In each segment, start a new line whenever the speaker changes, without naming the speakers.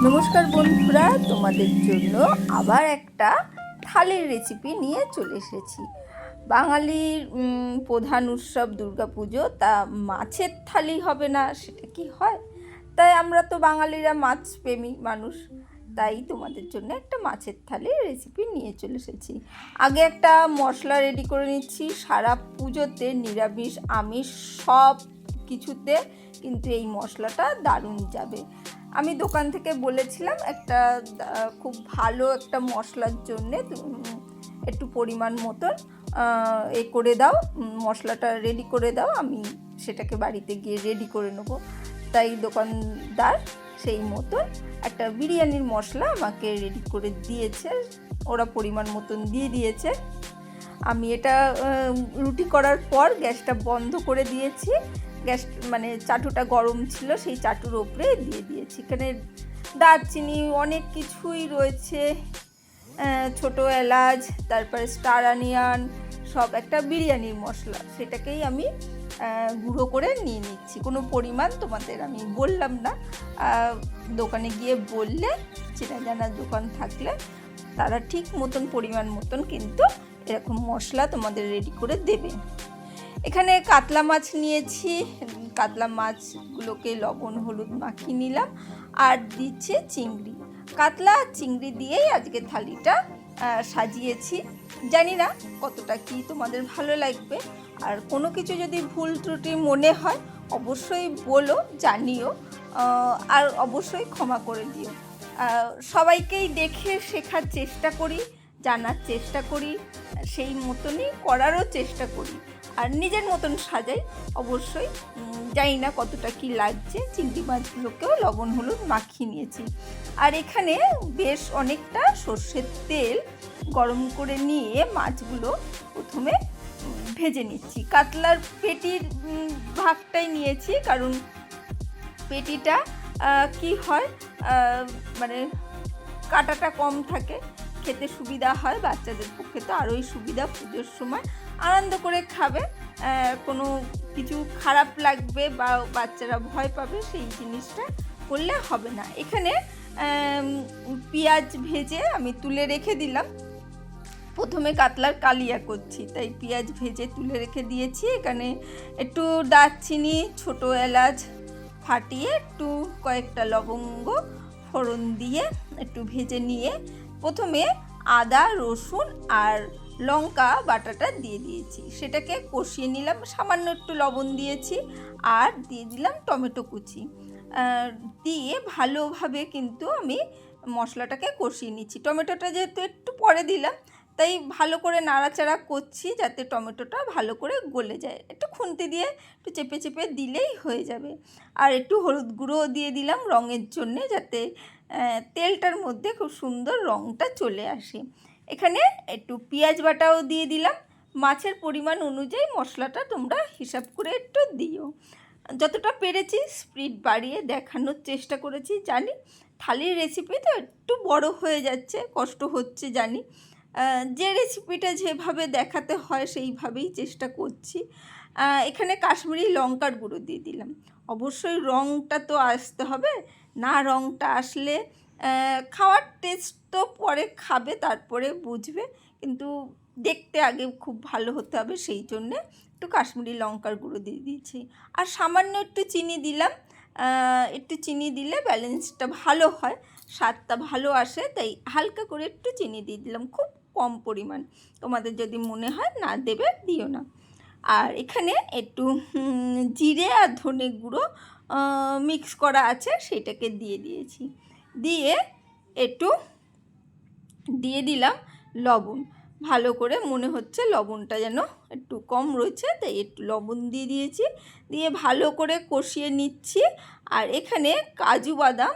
নমস্কার বন্ধুরা, তোমাদের জন্য আবার একটা থালির রেসিপি নিয়ে চলে এসেছি। বাঙালির প্রধান উৎসব দুর্গাপুজো, তা মাছের থালি হবে না সেটা কি হয়? তাই আমরা তো বাঙালিরা মাছ প্রেমী মানুষ, তাই তোমাদের জন্য একটা মাছের থালির রেসিপি নিয়ে চলে এসেছি। আগে একটা মশলা রেডি করে নিচ্ছি। সারা পুজোতে নিরামিষ আমিষ সব কিছুতে কিন্তু এই মশলাটা দারুণ যাবে। আমি দোকান থেকে বলেছিলাম একটা খুব ভালো একটা মশলার জন্যে একটু পরিমাণ মতন এ করে দাও, মশলাটা রেডি করে দাও, আমি সেটাকে বাড়িতে গিয়ে রেডি করে নেবো। তাই দোকানদার সেই মতন একটা বিরিয়ানির মশলা আমাকে রেডি করে দিয়েছে, ওরা পরিমাণ মতন দিয়ে দিয়েছে। আমি এটা রুটি করার পর গ্যাসটা বন্ধ করে দিয়েছি। গ্যাস মানে চাটুটা গরম ছিল, সেই চাটুর ওপরে দিয়ে দিয়েছি। এখানে দারচিনি অনেক কিছুই রয়েছে, ছোটো এলাচ, তারপরে স্টার অনিয়ন, সব একটা বিরিয়ানির মশলা, সেটাকেই আমি গুঁড়ো করে নিয়ে নিচ্ছি। কোনো পরিমাণ তোমাদের আমি বললাম না, দোকানে গিয়ে বললে, চেনা জানা দোকান থাকলে তারা ঠিক মতন পরিমাণ মতন কিন্তু এরকম মশলা তোমাদের রেডি করে দেবে। এখানে কাতলা মাছ নিয়েছি, কাতলা মাছগুলোকে লবণ হলুদ মাখিয়ে নিলাম, আর দিচ্ছে চিংড়ি। কাতলা আর চিংড়ি দিয়েই আজকে থালিটা সাজিয়েছি। জানি না কতটা কি তোমাদের ভালো লাগবে, আর কোনো কিছু যদি ভুল ত্রুটি মনে হয় অবশ্যই বলো, জানিও, আর অবশ্যই ক্ষমা করে দিও। সবাইকেই দেখে শেখার চেষ্টা করি, জানার চেষ্টা করি, সেই মতনই করারও চেষ্টা করি, আর নিজের মতন সাজাই অবশ্যই। জানি না কতটা কি লাগছে। চিংড়ি মাছগুলোকেও লবণ হলুদ মাখিয়ে নিয়েছি, আর এখানে বেশ অনেকটা সর্ষের তেল গরম করে নিয়ে মাছগুলো প্রথমে ভেজে নিচ্ছি। কাতলার পেটির ভাগটাই নিয়েছি, কারণ পেটিটা কি হয়, মানে কাটাটা কম থাকে, খেতে সুবিধা হয়, বাচ্চাদের পক্ষে তো আরোই সুবিধা। পুজোর সময় আনন্দ করে খাবে, কোনো কিছু খারাপ লাগবে বা বাচ্চারা ভয় পাবে সেই জিনিসটা করলে হবে না। এখানে পেঁয়াজ ভেজে আমি তুলে রেখে দিলাম। প্রথমে কাতলার কালিয়া করছি, তাই পেঁয়াজ ভেজে তুলে রেখে দিয়েছি। এখানে একটু দারচিনি, ছোটো এলাচ ফাটিয়ে একটু কয়েকটা লবঙ্গ ফোড়ন দিয়ে একটু ভেজে নিয়ে প্রথমে আদা রসুন আর লঙ্কা বাটাটা দিয়ে দিয়েছি, সেটাকে কষিয়ে নিলাম। সামান্য একটু লবণ দিয়েছি, আর দিয়ে দিলাম টমেটো কুচি, দিয়ে ভালোভাবে কিন্তু আমি মশলাটাকে কষিয়ে নিচ্ছি। টমেটোটা যেহেতু একটু পরে দিলাম, তাই ভালো করে নাড়াচাড়া করছি যাতে টমেটোটা ভালো করে গলে যায়। একটু খুন্তি দিয়ে একটু চেপে চেপে দিলেই হয়ে যাবে। আর একটু হলুদ গুঁড়োও দিয়ে দিলাম রঙের জন্যে, যাতে তেলটার মধ্যে খুব সুন্দর রঙটা চলে আসে। এখানে একটু পেঁয়াজ বাটাও দিয়ে দিলাম। মাছের পরিমাণ অনুযায়ী মশলাটা তোমরা হিসাব করে একটু দিও। যতটা পেরেছি স্পিড বাড়িয়ে দেখানোর চেষ্টা করেছি। জানি থালির রেসিপি তো একটু বড় হয়ে যাচ্ছে, কষ্ট হচ্ছে জানি, যে রেসিপিটা যেভাবে দেখাতে হয় সেইভাবেই চেষ্টা করছি। এখানে কাশ্মীরি লঙ্কার গুঁড়ো দিয়ে দিলাম। অবশ্যই রঙটা তো আসতে হবে, না রঙটা আসলে খাওয়ার টেস্ট তো পরে খাবে তারপরে বুঝবে, কিন্তু দেখতে আগে খুব ভালো হতে হবে, সেই জন্যে একটু কাশ্মীরি লঙ্কার গুঁড়ো দিয়ে দিয়েছি। আর সামান্য একটু চিনি দিলাম, একটু চিনি দিলে ব্যালেন্সটা ভালো হয়, স্বাদটা ভালো আসে, তাই হালকা করে একটু চিনি দিয়ে দিলাম, খুব কম পরিমাণ। তোমাদের যদি মনে হয় না দেবে দিও না। আর এখানে একটু জিরে আর ধনে গুঁড়ো মিক্স করা আছে, সেটাকে দিয়ে দিয়েছি। দিয়ে একটু দিয়ে দিলাম লবণ। ভালো করে মনে হচ্ছে লবণটা যেন একটু কম রয়েছে, তাই একটু লবণ দিয়ে দিয়েছি। দিয়ে ভালো করে কষিয়ে নিচ্ছি। আর এখানে কাজু বাদাম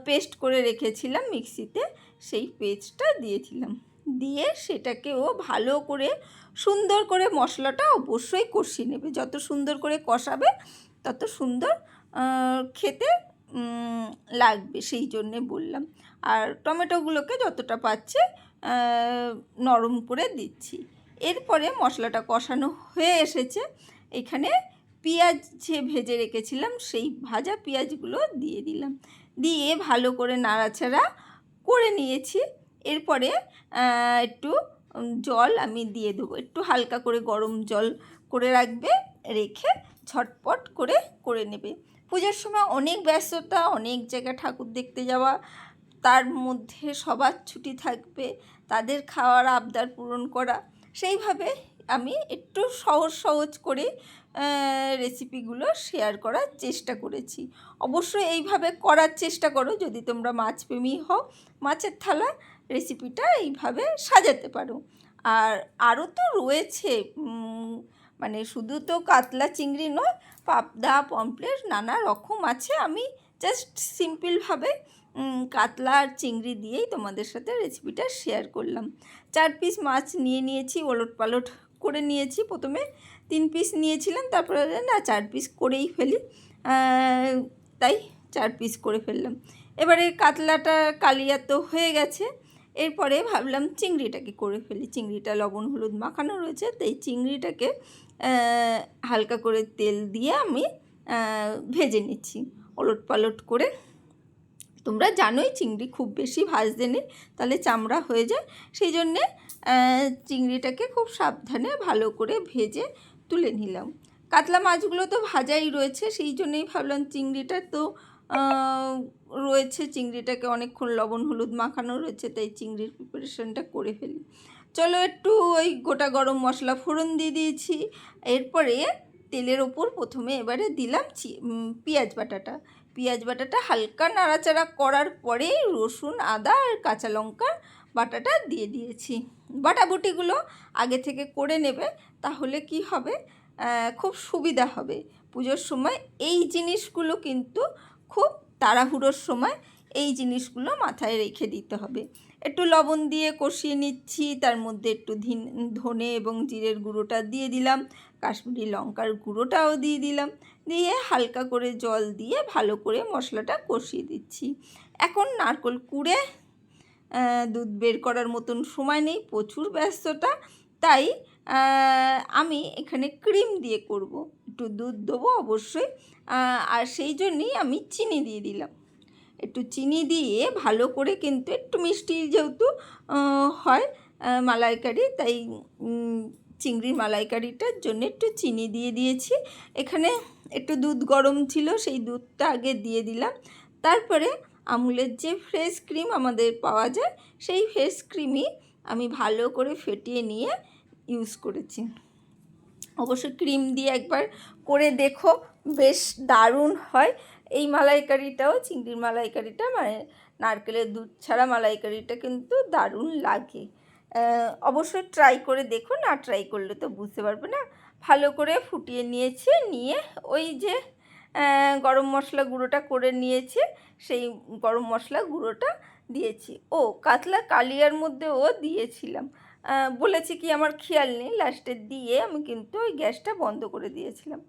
পেস্ট করে রেখেছিলাম মিক্সিতে, সেই পেস্টটা দিয়েছিলাম। দিয়ে সেটাকেও ভালো করে সুন্দর করে মশলাটা অবশ্যই কষিয়ে নেবে। যত সুন্দর করে কষাবে তত সুন্দর খেতে লাগবে, সেই জন্যে বললাম। আর টমেটোগুলোকে যতটা পাচ্ছে নরম করে দিচ্ছি। এরপরে মশলাটা কষানো হয়ে এসেছে। এখানে পেঁয়াজ যে ভেজে রেখেছিলাম সেই ভাজা পেঁয়াজগুলো দিয়ে দিলাম। দিয়ে ভালো করে নাড়াচাড়া করে নিয়েছি। এরপরে একটু জল আমি দিয়ে দেবো, একটু হালকা করে গরম জল করে রাখবে, রেখে ঝটপট করে নেবে। পুজোর সময় অনেক ব্যস্ততা, অনেক জায়গায় ঠাকুর দেখতে যাওয়া, তার মধ্যে সবার ছুটি থাকবে, তাদের খাওয়ার আবদার পূরণ করা, সেইভাবে আমি একটু সহজ করে রেসিপিগুলো শেয়ার করার চেষ্টা করেছি। অবশ্যই এইভাবে করার চেষ্টা করো যদি তোমরা মাছপ্রেমী হও। মাছের থালা রেসিপিটা এইভাবে সাজাতে পারো। আর আরও তো রয়েছে, মানে শুধু তো কাতলা চিংড়ি নয়, পাবদা, পমফ্রেট নানা রকম আছে। আমি জাস্ট সিম্পলভাবে কাতলা আর চিংড়ি দিয়েই তোমাদের সাথে রেসিপিটা শেয়ার করলাম। 4 পিস মাছ নিয়েছি, ওলট পালট করে নিয়েছি। প্রথমে 3 পিস নিয়েছিলাম, তারপরে না 4 পিস করেই ফেলি, তাই 4 পিস করে ফেললাম। এবারে কাতলাটা কালিয়া তো হয়ে গেছে, এরপরে ভাবলাম চিংড়িটাকে করে ফেলি। চিংড়িটা লবণ হলুদ মাখানো রয়েছে, তাই চিংড়িটাকে হালকা করে তেল দিয়ে আমি ভেজে নিচ্ছি ওলট পালট করে। তোমরা জানোই চিংড়ি খুব বেশি ভাজতে নেই, তাহলে চামড়া হয়ে যায়। সেই জন্যে চিংড়িটাকে খুব সাবধানে ভালো করে ভেজে তুলে নিলাম। কাতলা মাছগুলো তো ভাজাই রয়েছে, সেই জন্যেই ভাবলাম চিংড়িটা তো রয়েছে, চিংড়িটাকে অনেকক্ষণ লবণ হলুদ মাখানো রয়েছে, তাই চিংড়ির প্রিপারেশনটা করে ফেলি। চলো, একটু ওই গোটা গরম মশলা ফোড়ন দিয়ে দিয়েছি। এরপরে তেলের ওপর প্রথমে এবারে দিলাম পেঁয়াজ বাটাটা হালকা নাড়াচাড়া করার পরে রসুন, আদা আর কাঁচা লঙ্কা বাটাটা দিয়ে দিয়েছি। বাটাবুটিগুলো আগে থেকে করে নেবে, তাহলে কি হবে, খুব সুবিধা হবে পুজোর সময়। এই জিনিসগুলো কিন্তু খুব তাড়াহুড়োর সময় এই জিনিসগুলো মাথায় রেখে দিতে হবে। একটু লবণ দিয়ে কষিয়ে নিচ্ছি, তার মধ্যে একটু ধনে এবং জিরের গুঁড়োটা দিয়ে দিলাম, কাশ্মীরি লঙ্কার গুঁড়োটাও দিয়ে দিলাম, দিয়ে হালকা করে জল দিয়ে ভালো করে মশলাটা কষিয়ে দিচ্ছি। এখন নারকেল কুড়ে দুধ বের করার মতন সময় নেই, প্রচুর ব্যস্ততা, তাই আমি এখানে ক্রিম দিয়ে করব। একটু দুধ দেবো অবশ্যই, আর সেই জন্যই আমি চিনি দিয়ে দিলাম। একটু চিনি দিয়ে ভালো করে, কিন্তু একটু মিষ্টি যেহেতু হয় মালাইকারি, তাই চিংড়ির মালাইকারিটার জন্য একটু চিনি দিয়ে দিয়েছি। এখানে একটু দুধ গরম ছিল, সেই দুধটা আগে দিয়ে দিলাম। তারপরে আমুলের যে ফ্রেশ ক্রিম আমাদের পাওয়া যায়, সেই ফ্রেশ ক্রিমই আমি ভালো করে ফেটিয়ে নিয়ে ইউজ করেছি। অবশ্যই ক্রিম দিয়ে একবার করে দেখো, বেশ দারুণ হয় এই মালাইকারিটাও। চিংড়ির মালাইকারিটা মানে নারকেলের দুধ ছাড়া মালাইকারিটা কিন্তু দারুণ লাগে। অবশ্যই ট্রাই করে দেখো, না ট্রাই করলে তো বুঝতে পারবে না। ভালো করে ফুটিয়ে নিয়েছি, নিয়ে ওই যে গরম মশলা গুঁড়োটা করে নিয়েছি, সেই গরম মশলা গুঁড়োটা দিয়েছি। ও কাতলা কালিয়ার মধ্যেও দিয়েছিলাম, বলেছি কি আমার খেয়াল নেই, লাস্টে দিয়ে আমি কিন্তু ওই গ্যাসটা বন্ধ করে দিয়েছিলাম।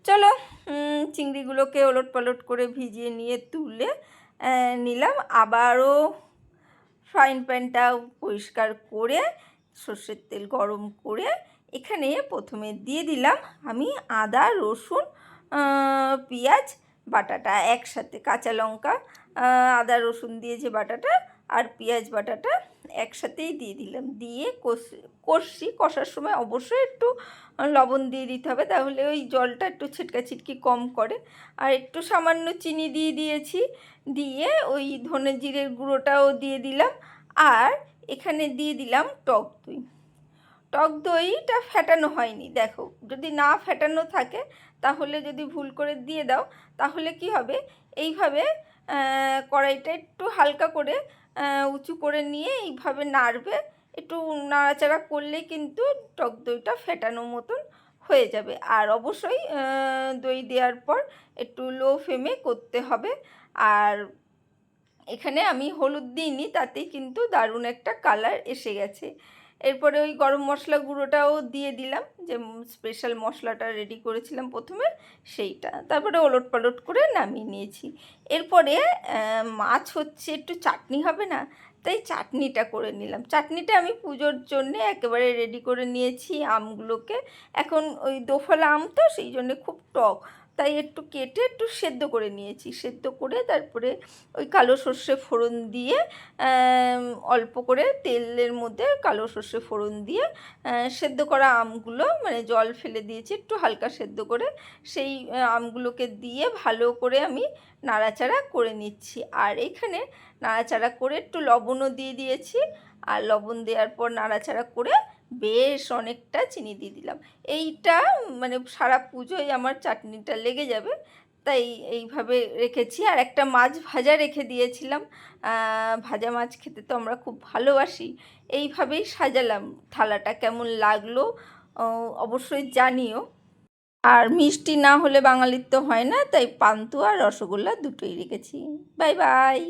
চলো, চিংড়িগুলোকে ওলট পালট করে ভিজিয়ে নিয়ে তুলে নিলাম। আবারও ফ্রাইং প্যানটা পরিষ্কার করে সর্ষের তেল গরম করে এখানে প্রথমে দিয়ে দিলাম আমি আদা, রসুন, পেঁয়াজ বাটাটা একসাথে, কাঁচা লঙ্কা, আদা রসুন দিয়ে যে বাটাটা আর পেঁয়াজ বাটাটা একসাথেই দিয়ে দিলাম। দিয়ে কষার সময় অবশ্যই একটু লবণ দিয়ে দিতে হবে, তাহলে ওই জলটা একটু ছিটকি কম করে। আর একটু সামান্য চিনি দিয়ে দিয়েছি, দিয়ে ওই ধনে জিরের গুঁড়োটাও দিয়ে দিলাম। আর এখানে দিয়ে দিলাম টক দইটা ফেটানো হয়নি। দেখো, যদি না ফেটানো থাকে তাহলে যদি ভুল করে দিয়ে দাও, তাহলে কি হবে, এইভাবে কড়াইটা একটু হালকা করে উঁচু করে নিয়ে এইভাবে নাড়বে, একটু নাড়াচাড়া করলেই কিন্তু টক দইটা ফেটানো মতন হয়ে যাবে। আর অবশ্যই দই দেওয়ার পর একটু লো ফ্লেমে করতে হবে। আর এখানে আমি হলুদ দিইনি, তাতেই কিন্তু দারুণ একটা কালার এসে গেছে। এরপরে ওই গরম মশলা গুঁড়োটাও দিয়ে দিলাম, যে স্পেশাল মশলাটা রেডি করেছিলাম প্রথমে, সেইটা। তারপরে ওলট পালট করে নামিয়ে নিয়েছি। এরপরে মাছ হচ্ছে, একটু চাটনি হবে না, তাই চাটনিটা করে নিলাম। চাটনিটা আমি পুজোর জন্যে একেবারে রেডি করে নিয়েছি আমগুলোকে। এখন ওই দোফালা আম তো, সেই জন্যে খুব টক, তাই একটু কেটে একটু সেদ্ধ করে নিয়েছি। সেদ্ধ করে তারপরে ওই কালো সর্ষে ফোড়ন দিয়ে অল্প করে তেলের মধ্যে কালো সর্ষে ফোড়ন দিয়ে সেদ্ধ করা আমগুলো, মানে জল ফেলে দিয়েছি একটু হালকা সেদ্ধ করে, সেই আমগুলোকে দিয়ে ভালো করে আমি নাড়াচাড়া করে নিচ্ছি। আর এখানে নাড়াচাড়া করে একটু লবণও দিয়ে দিয়েছি। আর লবণ দেওয়ার পর নাড়াচাড়া করে বেশ অনেকটা চিনি দিয়ে দিলাম। এইটা মানে সারা পুজোয় আমার চাটনিটা লেগে যাবে, তাই এইভাবে রেখেছি। আর একটা মাছ ভাজা রেখে দিয়েছিলাম, ভাজা মাছ খেতে তো আমরা খুব ভালোবাসি। এইভাবেই সাজালাম। থালাটা কেমন লাগলো অবশ্যই জানিও। আর মিষ্টি না হলে বাঙালির তো হয় না, তাই পান্তুয়া আর রসগোল্লা দুটোই রেখেছি। Bye bye.